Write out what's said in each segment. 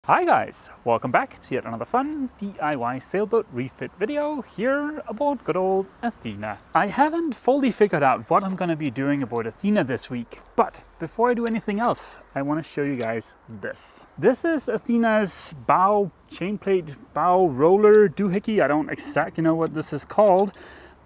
Hi guys, welcome back to yet another fun DIY sailboat refit video here aboard good old Athena. I haven't fully figured out what I'm going to be doing aboard Athena this week, but before I do anything else, I want to show you guys this. This is Athena's bow chainplate, bow roller doohickey. I don't exactly know what this is called,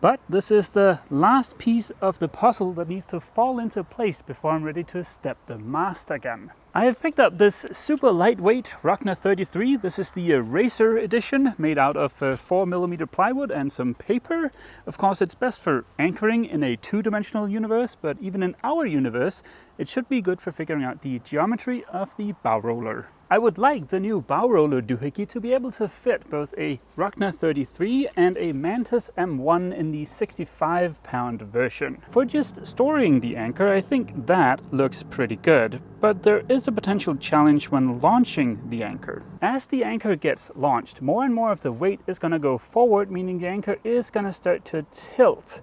but this is the last piece of the puzzle that needs to fall into place before I'm ready to step the mast again. I have picked up this super lightweight Rockner 33. This is the Racer edition, made out of 4mm plywood and some paper. Of course, it's best for anchoring in a two-dimensional universe, but even in our universe, it should be good for figuring out the geometry of the bow roller. I would like the new bow roller doohickey to be able to fit both a Rockner 33 and a Mantis M1 in the 65-pound version. For just storing the anchor, I think that looks pretty good, but there is a potential challenge when launching the anchor. As the anchor gets launched, more and more of the weight is going to go forward, meaning the anchor is going to start to tilt,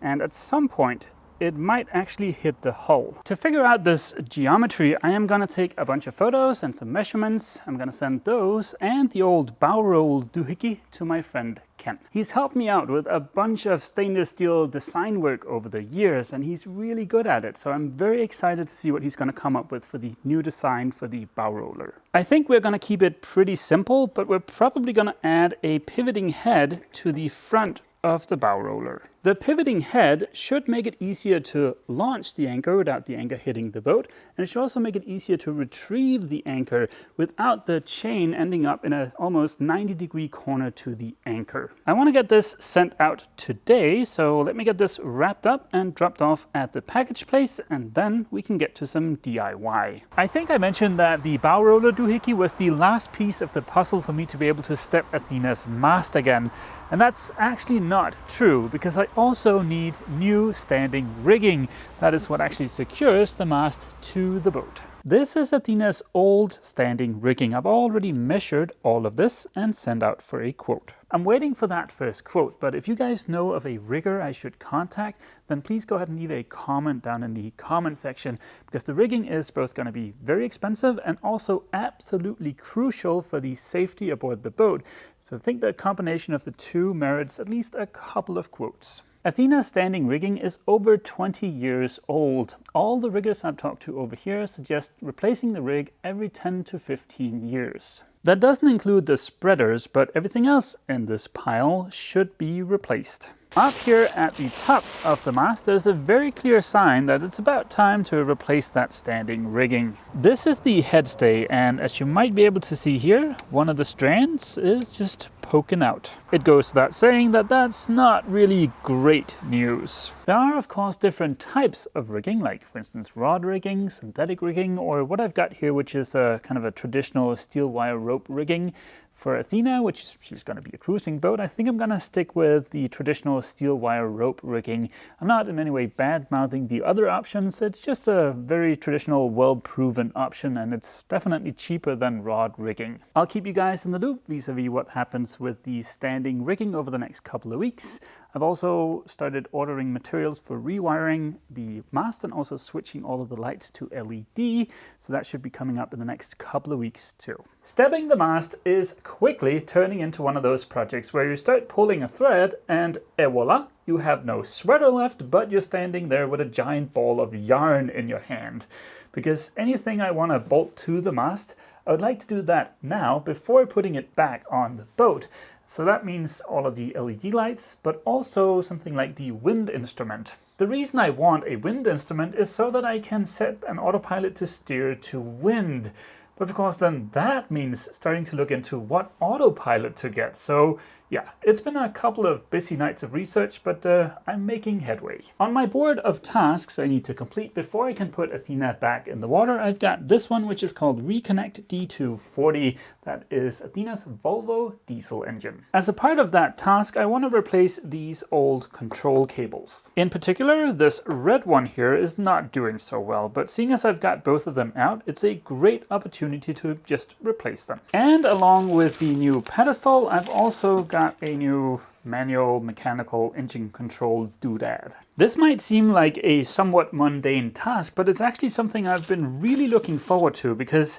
and at some point it might actually hit the hull. To figure out this geometry, I am gonna take a bunch of photos and some measurements. I'm gonna send those and the old bow roll doohickey to my friend Ken. He's helped me out with a bunch of stainless steel design work over the years, and he's really good at it. So I'm very excited to see what he's gonna come up with for the new design for the bow roller. I think we're gonna keep it pretty simple, but we're probably gonna add a pivoting head to the front of the bow roller. The pivoting head should make it easier to launch the anchor without the anchor hitting the boat, and it should also make it easier to retrieve the anchor without the chain ending up in an almost 90-degree corner to the anchor. I want to get this sent out today, so let me get this wrapped up and dropped off at the package place, and then we can get to some DIY. I think I mentioned that the bow roller doohickey was the last piece of the puzzle for me to be able to step Athena's mast again, and that's actually not true, because I also need new standing rigging. That is what actually secures the mast to the boat. This is Athena's old standing rigging. I've already measured all of this and sent out for a quote. I'm waiting for that first quote, but if you guys know of a rigger I should contact, then please go ahead and leave a comment down in the comment section, because the rigging is both going to be very expensive and also absolutely crucial for the safety aboard the boat. So I think the combination of the two merits at least a couple of quotes. Athena's standing rigging is over 20 years old. All the riggers I've talked to over here suggest replacing the rig every 10 to 15 years. That doesn't include the spreaders, but everything else in this pile should be replaced. Up here at the top of the mast, there's a very clear sign that it's about time to replace that standing rigging. This is the headstay, and as you might be able to see here, one of the strands is just poking out. It goes without saying that that's not really great news. There are of course different types of rigging, like for instance rod rigging, synthetic rigging, or what I've got here, which is a kind of a traditional steel wire rope rigging. For Athena, which she's going to be a cruising boat, I think I'm going to stick with the traditional steel wire rope rigging. I'm not in any way bad-mouthing the other options. It's just a very traditional, well-proven option, and it's definitely cheaper than rod rigging. I'll keep you guys in the loop vis-a-vis what happens with the standing rigging over the next couple of weeks. I've also started ordering materials for rewiring the mast and also switching all of the lights to LED, so that should be coming up in the next couple of weeks too. Stepping the mast is quickly turning into one of those projects where you start pulling a thread and voila, you have no sweater left, but you're standing there with a giant ball of yarn in your hand. Because anything I want to bolt to the mast, I would like to do that now before putting it back on the boat. So that means all of the LED lights, but also something like the wind instrument. The reason I want a wind instrument is so that I can set an autopilot to steer to wind. But of course then that means starting to look into what autopilot to get. So yeah, it's been a couple of busy nights of research, but I'm making headway. On my board of tasks I need to complete before I can put Athena back in the water, I've got this one, which is called Reconnect D240. That is Athena's Volvo diesel engine. As a part of that task, I want to replace these old control cables. In particular, this red one here is not doing so well, but seeing as I've got both of them out, it's a great opportunity to just replace them. And along with the new pedestal, I've also got a new manual mechanical engine control doodad. This might seem like a somewhat mundane task, but it's actually something I've been really looking forward to, because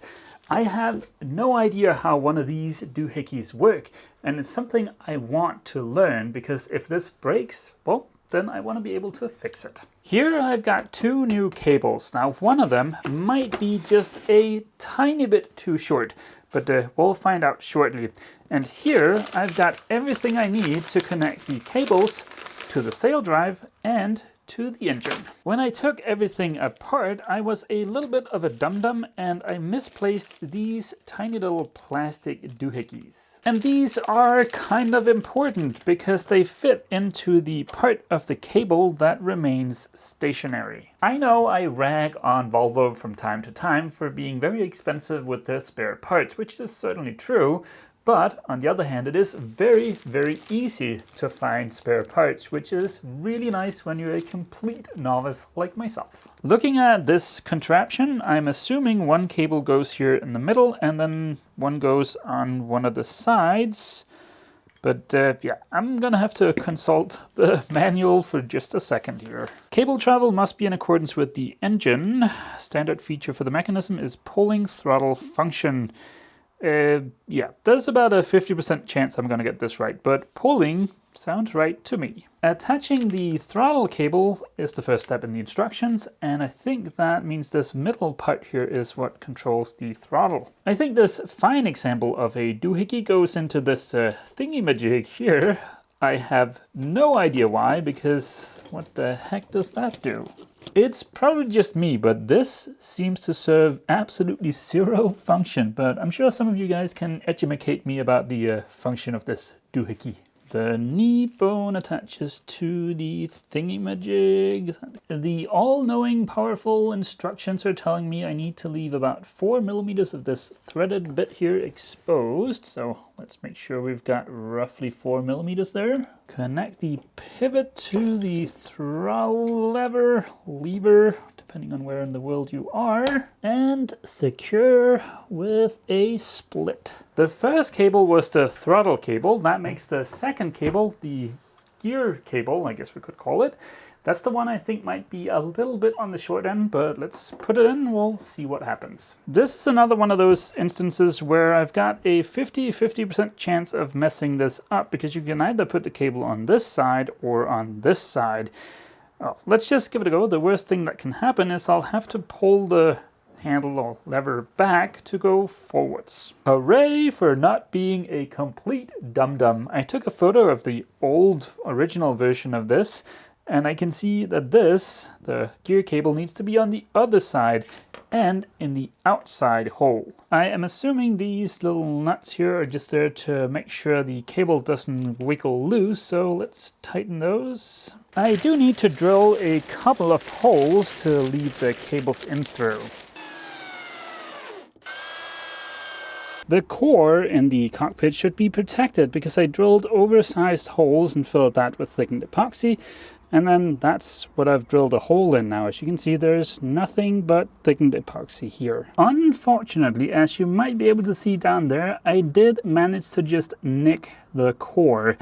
I have no idea how one of these doohickeys work, and it's something I want to learn because if this breaks, well, then I want to be able to fix it. Here I've got two new cables. Now one of them might be just a tiny bit too short, but we'll find out shortly. And here I've got everything I need to connect the cables to the sail drive and to the engine. When I took everything apart, I was a little bit of a dum-dum and I misplaced these tiny little plastic doohickeys. And these are kind of important because they fit into the part of the cable that remains stationary. I know I rag on Volvo from time to time for being very expensive with their spare parts, which is certainly true. But on the other hand, it is very, very easy to find spare parts, which is really nice when you're a complete novice like myself. Looking at this contraption, I'm assuming one cable goes here in the middle and then one goes on one of the sides. But yeah, I'm gonna have to consult the manual for just a second here. Cable travel must be in accordance with the engine. Standard feature for the mechanism is pulling throttle function. Yeah, there's about a 50% chance I'm gonna get this right, but pulling sounds right to me. Attaching the throttle cable is the first step in the instructions, and I think that means this middle part here is what controls the throttle. I think this fine example of a doohickey goes into this thingy-majig here. I have no idea why, because what the heck does that do? It's probably just me, but this seems to serve absolutely zero function, but I'm sure some of you guys can educate me about the function of this doohickey. The knee bone attaches to the thingy-majig. The all-knowing, powerful instructions are telling me I need to leave about 4 millimeters of this threaded bit here exposed. So let's make sure we've got roughly 4 millimeters there. Connect the pivot to the throttle lever, depending on where in the world you are, and secure with a split. The first cable was the throttle cable. That makes the second cable the gear cable, I guess we could call it. That's the one I think might be a little bit on the short end, but let's put it in, we'll see what happens. This is another one of those instances where I've got a 50% chance of messing this up, because you can either put the cable on this side or on this side. Oh, let's just give it a go. The worst thing that can happen is I'll have to pull the handle or lever back to go forwards. Hooray for not being a complete dum-dum. I took a photo of the old original version of this, and I can see that this, the gear cable, needs to be on the other side and in the outside hole. I am assuming these little nuts here are just there to make sure the cable doesn't wiggle loose, so let's tighten those. I do need to drill a couple of holes to lead the cables in through. The core in the cockpit should be protected because I drilled oversized holes and filled that with thickened epoxy. And then that's what I've drilled a hole in now. As you can see, there's nothing but thickened epoxy here. Unfortunately, as you might be able to see down there, I did manage to just nick the core.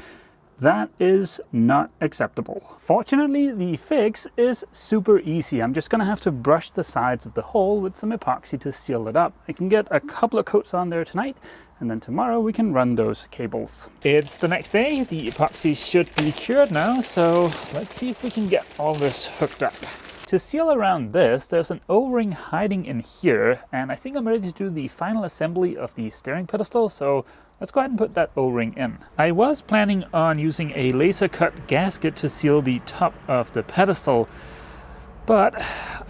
That is not acceptable. Fortunately, the fix is super easy. I'm just gonna have to brush the sides of the hole with some epoxy to seal it up. I can get a couple of coats on there tonight, and then tomorrow we can run those cables. It's the next day. The epoxy should be cured now, so let's see if we can get all this hooked up. To seal around this, there's an O-ring hiding in here, and I think I'm ready to do the final assembly of the steering pedestal, so let's go ahead and put that O-ring in. I was planning on using a laser cut gasket to seal the top of the pedestal, but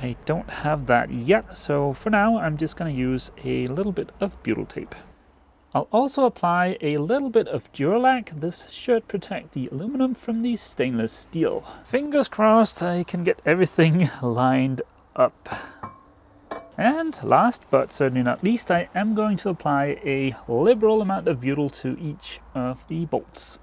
I don't have that yet, so for now I'm just going to use a little bit of butyl tape. I'll also apply a little bit of Duralac. This should protect the aluminum from the stainless steel. Fingers crossed I can get everything lined up. And last but certainly not least, I am going to apply a liberal amount of butyl to each of the bolts.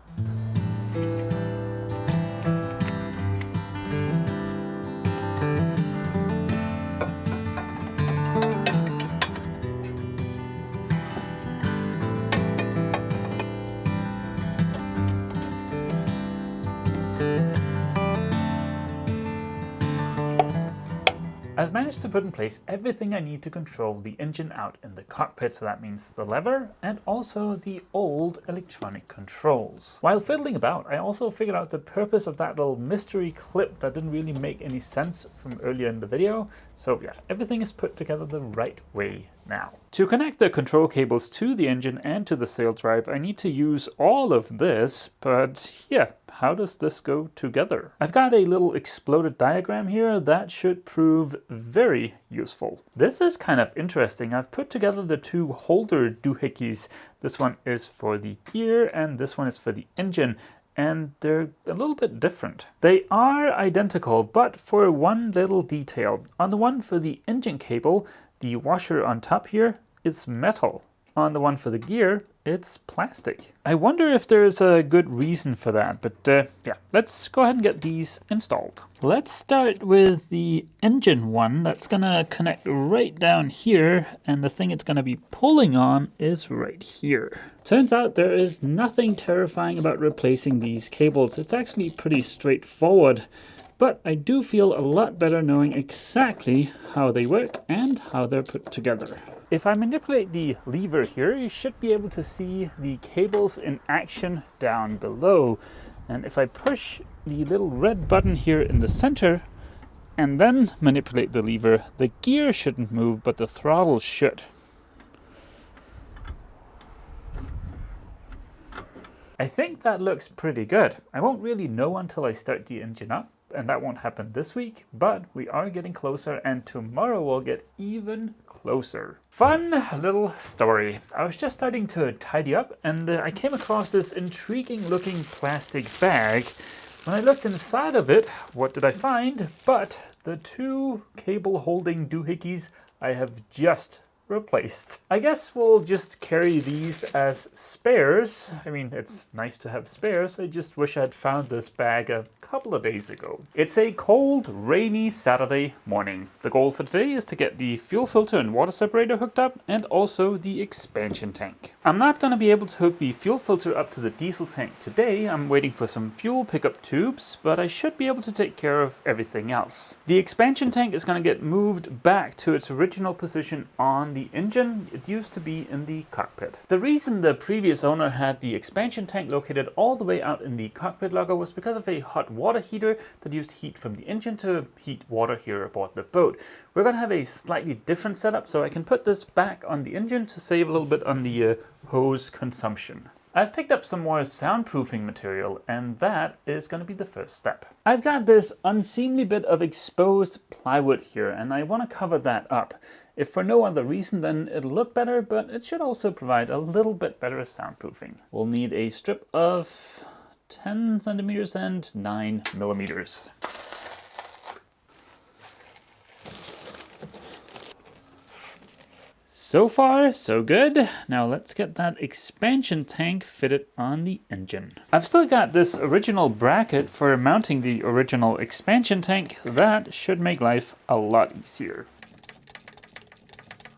I've managed to put in place everything I need to control the engine out in the cockpit, so that means the lever and also the old electronic controls. While fiddling about, I also figured out the purpose of that little mystery clip that didn't really make any sense from earlier in the video. So yeah, everything is put together the right way now. To connect the control cables to the engine and to the sail drive, I need to use all of this, but yeah, how does this go together? I've got a little exploded diagram here that should prove very useful. This is kind of interesting. I've put together the two holder doohickeys. This one is for the gear and this one is for the engine, and they're a little bit different. They are identical, but for one little detail. On the one for the engine cable, the washer on top here is metal. On the one for the gear, it's plastic. I wonder if there's a good reason for that, but yeah, let's go ahead and get these installed. Let's start with the engine one. That's gonna connect right down here, and the thing it's gonna be pulling on is right here. Turns out there is nothing terrifying about replacing these cables. It's actually pretty straightforward. But I do feel a lot better knowing exactly how they work and how they're put together. If I manipulate the lever here, you should be able to see the cables in action down below. And if I push the little red button here in the center and then manipulate the lever, the gear shouldn't move, but the throttle should. I think that looks pretty good. I won't really know until I start the engine up, and that won't happen this week, but we are getting closer, and tomorrow we'll get even closer. Fun little story. I was just starting to tidy up, and I came across this intriguing looking plastic bag. When I looked inside of it, what did I find? But the two cable holding doohickeys I have just replaced. I guess we'll just carry these as spares. I mean, it's nice to have spares. I just wish I'd found this bag a couple of days ago. It's a cold, rainy Saturday morning. The goal for today is to get the fuel filter and water separator hooked up and also the expansion tank. I'm not going to be able to hook the fuel filter up to the diesel tank today. I'm waiting for some fuel pickup tubes, but I should be able to take care of everything else. The expansion tank is going to get moved back to its original position on the engine. It used to be in the cockpit. The reason the previous owner had the expansion tank located all the way out in the cockpit locker was because of a hot water heater that used heat from the engine to heat water here aboard the boat. We're going to have a slightly different setup, so I can put this back on the engine to save a little bit on the hose consumption. I've picked up some more soundproofing material, and that is going to be the first step. I've got this unseemly bit of exposed plywood here, and I want to cover that up. If for no other reason, then it'll look better, but it should also provide a little bit better soundproofing. We'll need a strip of 10 centimeters and 9 millimeters. So far, so good. Now let's get that expansion tank fitted on the engine. I've still got this original bracket for mounting the original expansion tank. That should make life a lot easier.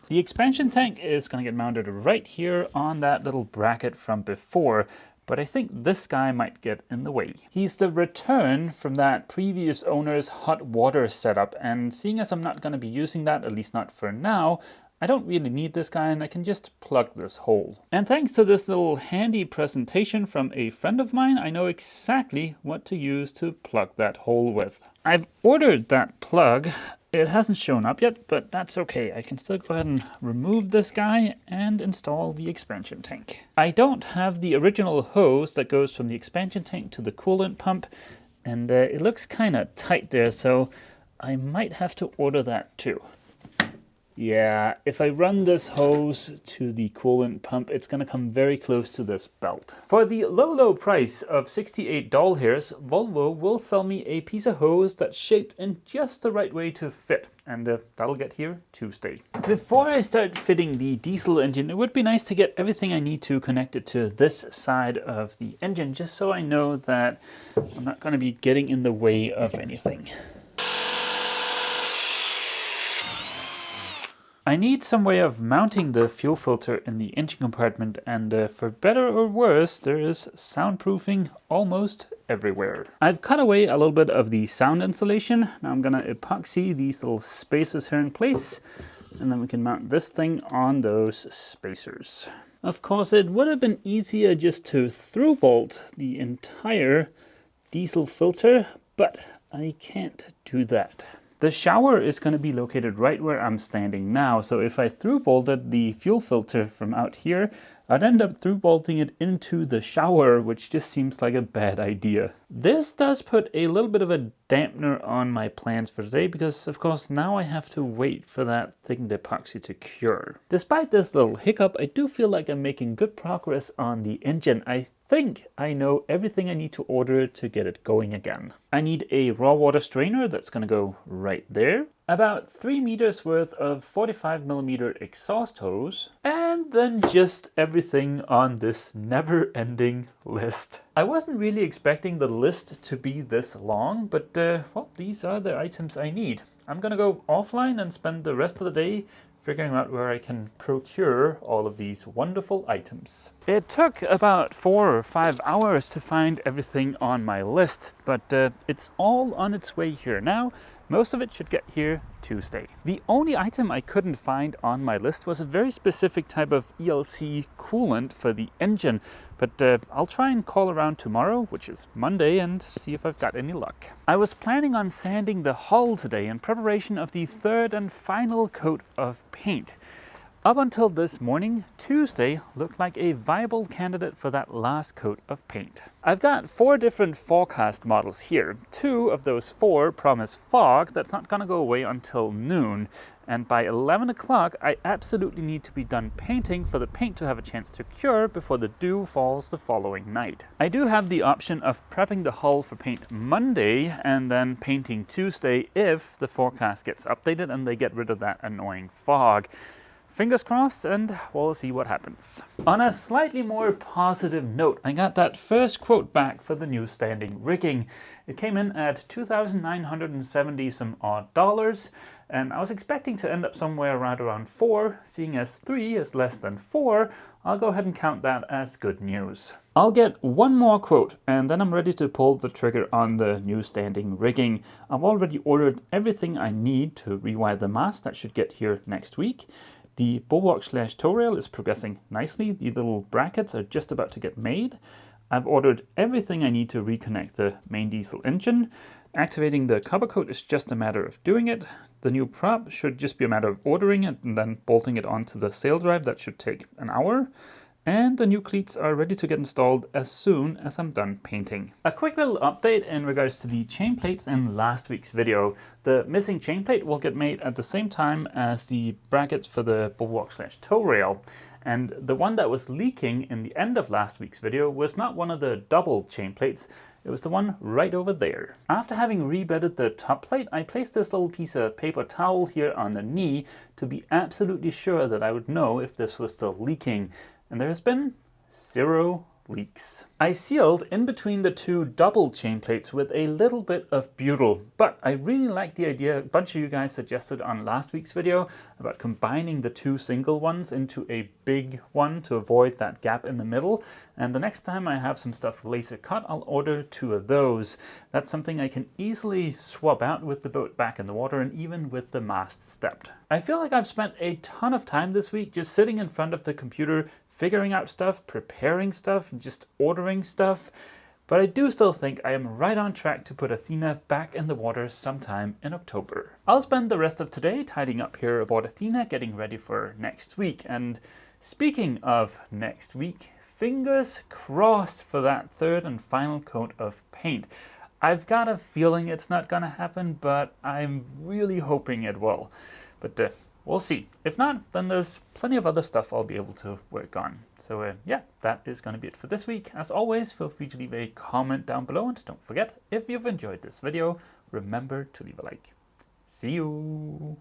The expansion tank is going to get mounted right here on that little bracket from before, but I think this guy might get in the way. He's the return from that previous owner's hot water setup, and seeing as I'm not going to be using that, at least not for now, I don't really need this guy, and I can just plug this hole. And thanks to this little handy presentation from a friend of mine, I know exactly what to use to plug that hole with. I've ordered that plug. It hasn't shown up yet, but that's okay. I can still go ahead and remove this guy and install the expansion tank. I don't have the original hose that goes from the expansion tank to the coolant pump, and it looks kind of tight there, so I might have to order that too. Yeah, if I run this hose to the coolant pump, it's going to come very close to this belt. For the low price of $68 here, Volvo will sell me a piece of hose that's shaped in just the right way to fit, and that'll get here Tuesday. Before I start fitting the diesel engine, it would be nice to get everything I need to connected to this side of the engine, just so I know that I'm not going to be getting in the way of anything. I need some way of mounting the fuel filter in the engine compartment, and for better or worse, there is soundproofing almost everywhere. I've cut away a little bit of the sound insulation. Now I'm gonna epoxy these little spacers here in place, and then we can mount this thing on those spacers. Of course, it would have been easier just to through bolt the entire diesel filter, but I can't do that. The shower is going to be located right where I'm standing now, so if I through bolted the fuel filter from out here, I'd end up through bolting it into the shower, which just seems like a bad idea. This does put a little bit of a dampener on my plans for today, because of course now I have to wait for that thickened epoxy to cure. Despite this little hiccup, I do feel like I'm making good progress on the engine. I think I know everything I need to order to get it going again. I need a raw water strainer that's going to go right there, about 3 meters worth of 45mm exhaust hose, and then just everything on this never-ending list. I wasn't really expecting the list to be this long, but well, these are the items I need. I'm gonna go offline and spend the rest of the day figuring out where I can procure all of these wonderful items. It took about 4 or 5 hours to find everything on my list, but it's all on its way here now. Most of it should get here Tuesday. The only item I couldn't find on my list was a very specific type of ELC coolant for the engine, but I'll try and call around tomorrow, which is Monday, and see if I've got any luck. I was planning on sanding the hull today in preparation of the third and final coat of paint. Up until this morning, Tuesday looked like a viable candidate for that last coat of paint. I've got 4 different forecast models here. 2 of those 4 promise fog that's not gonna go away until noon. And by 11 o'clock, I absolutely need to be done painting for the paint to have a chance to cure before the dew falls the following night. I do have the option of prepping the hull for paint Monday and then painting Tuesday if the forecast gets updated and they get rid of that annoying fog. Fingers crossed, and we'll see what happens. On a slightly more positive note, I got that first quote back for the new standing rigging. It came in at $2,970 some odd dollars, and I was expecting to end up somewhere right around 4, seeing as 3 is less than 4, I'll go ahead and count that as good news. I'll get one more quote, and then I'm ready to pull the trigger on the new standing rigging. I've already ordered everything I need to rewire the mast. That should get here next week. The bulwark/tow rail is progressing nicely. The little brackets are just about to get made. I've ordered everything I need to reconnect the main diesel engine. Activating the cover coat is just a matter of doing it. The new prop should just be a matter of ordering it and then bolting it onto the sail drive. That should take an hour. And the new cleats are ready to get installed as soon as I'm done painting. A quick little update in regards to the chain plates in last week's video. The missing chain plate will get made at the same time as the brackets for the bulwark/tow rail. And the one that was leaking in the end of last week's video was not one of the double chain plates, it was the one right over there. After having rebedded the top plate, I placed this little piece of paper towel here on the knee to be absolutely sure that I would know if this was still leaking. And there has been 0 leaks. I sealed in between the 2 double chain plates with a little bit of butyl, but I really like the idea a bunch of you guys suggested on last week's video about combining the 2 single ones into a big one to avoid that gap in the middle. And the next time I have some stuff laser cut, I'll order 2 of those. That's something I can easily swap out with the boat back in the water and even with the mast stepped. I feel like I've spent a ton of time this week just sitting in front of the computer figuring out stuff, preparing stuff, just ordering stuff, but I do still think I am right on track to put Athena back in the water sometime in October. I'll spend the rest of today tidying up here aboard Athena, getting ready for next week. And speaking of next week, fingers crossed for that third and final coat of paint. I've got a feeling it's not gonna happen, but I'm really hoping it will. But we'll see. If not, then there's plenty of other stuff I'll be able to work on. So yeah, that is going to be it for this week. As always, feel free to leave a comment down below, and don't forget, if you've enjoyed this video, remember to leave a like. See you!